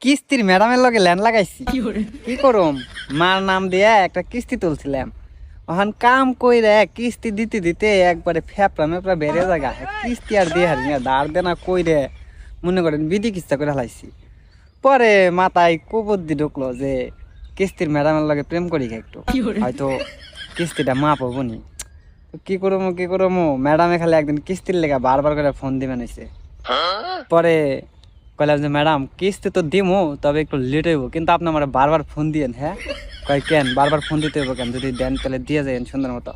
কিস্তির ম্যাডামের লগে ল্যান্ড লাগাইছি। কি করুম, মার নাম দিয়ে একটা কিস্তি তুলছিলাম। ওখান কাম কইরে কিস্তি দিতে দিতে একবারে ফেপড়া মেপড়া বেড়ে জায়গা কিস্তি আর দিয়ে হারি না, দাঁড় দেনা কইরে মনে করেন বিধি কিস্তা করে হালাইছি। পরে মাথায় কুবুদ্ধি ঢুকলো যে কিস্তির ম্যাডামের লগে প্রেম করি একটু, হয়তো কিস্তিটা মাপ হবো নি। কি করবো ম্যাডামে খালি একদিন কিস্তির লেগে বারবার করে ফোন দিবেন হয়েছে। পরে কইলাম যে ম্যাডাম কিস্তি তো দিমু, তবে একটু লেট হইব, কিন্তু আপনি আমার বারবার ফোন দিয়েন। হ্যাঁ কয় কেন বারবার ফোন দিতে হইব কেন, যদি দেন তাহলে দিয়ে যাবেন সুন্দর মতো।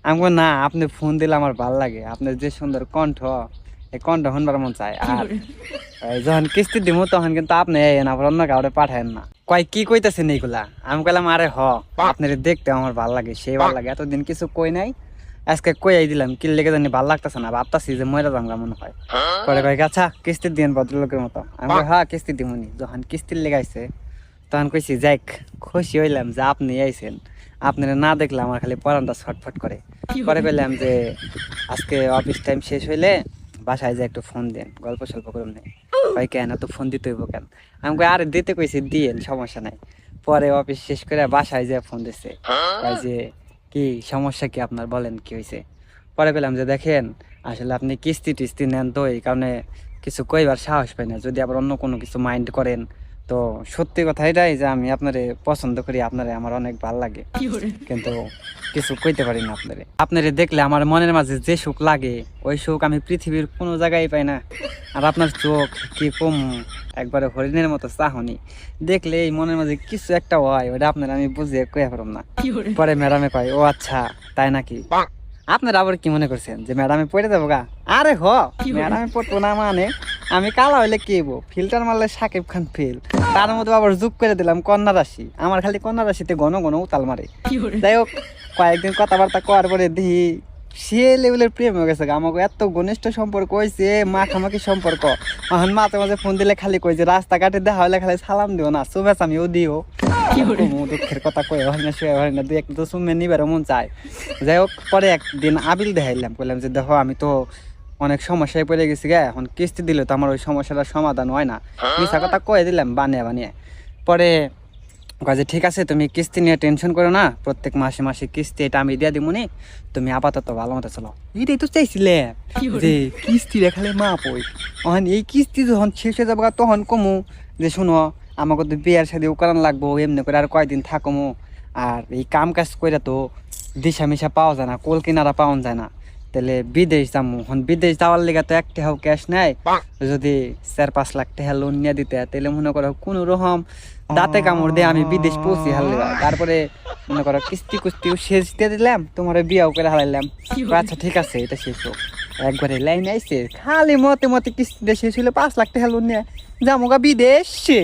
আমি কই না, আপনি ফোন দিলে আমার ভালো লাগে, আপনার যে সুন্দর কণ্ঠ, এই কণ্ঠ শুনবার মন চায়। আর যখন কিস্তি দিমু তখন কিন্তু আপনি আবার অন্য কাউরে পাঠায়েন না। কয় কি কইতেছেন এইগুলা? আমি কইলাম আরে আপনার দেখতে আমার ভালো লাগে, সেই ভালো লাগে, এতদিন কিছু কই নাই, আজকে কইয়াই দিলাম। কি লেগে জানি ভালো লাগতেছে না, ভাবতাছি যে ময়রা জামলা মনে হয়। পরে কয় আচ্ছা কিস্তি দিন ভদ্রলোকের মতো। আমি কই হ্যাঁ কিস্তি দিমুনি। যখন কিস্তির লেগাইছে তখন কইছি যাক খুশি হইলাম যে আপনি আইছেন, আপনারা না দেখলে আমার খালি পরানটা ছটফট করে। পরে কইলাম যে আজকে অফিস টাইম শেষ হইলে বাসায় যে একটু ফোন দেন, গল্প সল্প করুন নেই। কয় কেন তো ফোন দিতে হইব কেন? আমি কই আরে দিতে কইছি দিয়েন, সমস্যা নাই। পরে অফিস শেষ করে বাসায় যে ফোন দিছে, কয় যে কি সমস্যা কি আপনার, বলেন কি হয়েছে। পরে পেলাম যে দেখেন আসলে আপনি কিস্তি টিস্তি নেন তো এই কারণে কিছু কইবার সাহস পাই না, যদি আবার অন্য কোনো কিছু মাইন্ড করেন তো সত্যি কথা এটাই যে আমি আপনারে পছন্দ করি, আপনারে আমার অনেক ভালো লাগে, কিন্তু কিছু কইতে পারি না আপনারে। আপনারে দেখলে আমার মনের মাঝে যে সুখ লাগে ওই সুখ আমি পৃথিবীর কোনো জায়গায় পাই না। আর আপনার চোখ কি কম, একবারে হরিণের মতো চাহনি, দেখলে এই মনের মাঝে কিছু একটা হয়, ওটা আপনার আমি বুঝিয়ে কইয়া পারলাম না। পরে ম্যাডামে কয় ও আচ্ছা তাই নাকি, আপনারা আবার কি মনে করছেন যে ম্যাডামে পড়ে যাবো গা? আরে ম্যাডামে পড়বো না মানে আমি কালা হইলে কি হবো, ফিল্টার মারলে সাকিব খান ফেল, তার মধ্যে আবার যোগ করে দিলাম কন্যা রাশি। আমার খালি কন্যা রাশিতে ঘন ঘন উতাল মারে। যাই হোক কয়েকদিন কথাবার্তা করার পরে দেখি সে লেভেলের প্রেম হয়ে গেছে। আমাকে এত ঘনিষ্ঠ সম্পর্ক হয়েছে, মাখামাখি সম্পর্ক। এখন মাঝে মাঝে ফোন দিলে খালি কই যে রাস্তাঘাটে দেখা হলে খালি সালাম দিও না, শুভেচ্ছা আমিও দিও। দুঃখের কথা কয়ে হয় না, শুয়ে হয় না, দুই একটা তো শুনে নিবার মন চায়। যাই হোক পরে একদিন আবিল দেখাইলাম, বললাম যে দেখো আমি তো অনেক সমস্যায় পড়ে গেছি গে, এখন কিস্তি দিলে তো আমার ওই সমস্যাটার সমাধান হয় না। মিশা কথা কয়ে দিলাম বানিয়ে বানিয়ে। পরে কাজে ঠিক আছে তুমি কিস্তি নিয়ে টেনশন করো না, প্রত্যেক মাসে মাসে কিস্তি এটা আমি দিয়ে দিবনি, তুমি আপাতত ভালো মতো চলো। এটাই তো চাইছিলে যে কিস্তি রেখালে মা পই, তখন এই কিস্তি যখন শেষ হয়ে যাবো তখন কমু যে শুনো আমাকে তো বিয়ার সাথে করান লাগবো, এমনি করে আর কয়দিন থাকমু। আর এই কাম কাজ করে তো দিশা মিশা পাওয়া যায় না, কোল কিনারা পাওয়া যায় না, তাহলে বিদেশ যাবো। এখন বিদেশ যাওয়ার লেগে তো এক টাকাও ক্যাশ নেয়, যদি 4-5 লাখ টাকা লোন নিয়ে দিতে তাহলে মনে করো কোনো রকম দাঁতে কামড় দিয়ে আমি বিদেশ পৌঁছি হারলে। তারপরে মনে করো কিস্তি কুস্তিও শেষ দিয়ে দিলাম, তোমার বিয়াও করে হারাইলাম। আচ্ছা ঠিক আছে এটা শেষ হোক, একবারে লাইন আইসে খালি মতে মতে কিস্তি শেষ হইলো 5 লাখ টাকা লোন নিয়ে যাবো গা বিদেশে।